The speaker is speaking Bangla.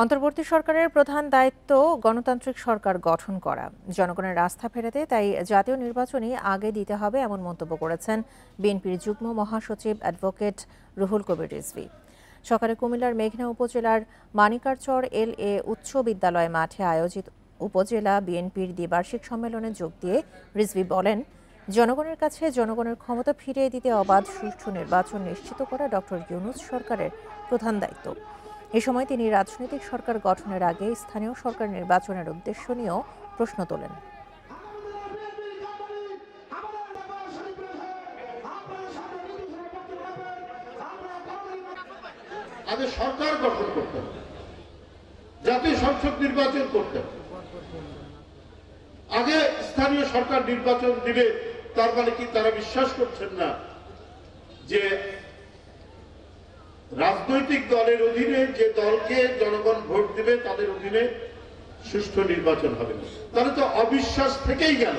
অন্তর্বর্তী সরকারের প্রধান দায়িত্ব গণতান্ত্রিক সরকার গঠন করা, জনগণের আস্থা ফেরাতে তাই জাতীয় নির্বাচনই আগে দিতে হবে এমন মন্তব্য করেছেন বিএনপির যুগ্ম মহাসচিব অ্যাডভোকেট রুহুল কবির রিজভী। সকালে কুমিল্লার মেঘনা উপজেলার মানিকারচর LA উচ্চ বিদ্যালয় মাঠে আয়োজিত উপজেলা বিএনপির দ্বিবার্ষিক সম্মেলনে যোগ দিয়ে রিজভী বলেন, জনগণের কাছে জনগণের ক্ষমতা ফিরিয়ে দিতে অবাধ সুষ্ঠু নির্বাচন নিশ্চিত করা ডক্টর ইউনূস সরকারের প্রধান দায়িত্ব। এ সময় তিনি রাজনৈতিক সরকার গঠনের আগে স্থানীয় সরকার নির্বাচনের উদ্দেশ্য নিয়েও প্রশ্ন তোলেন। আগে সরকার গঠন করতে হবে, জাতীয় সংসদ নির্বাচন করতে হবে, আগে স্থানীয় সরকার নির্বাচন দিবে। তার মানে কি তারা বিশ্বাস করছেন না যে রাজনৈতিক দলের অধীনে যে দলকে জনগণ ভোট দিবে তাদের অধীনে সুষ্ঠু নির্বাচন হবে? তাহলে তো অবিশ্বাস থেকেই গেল।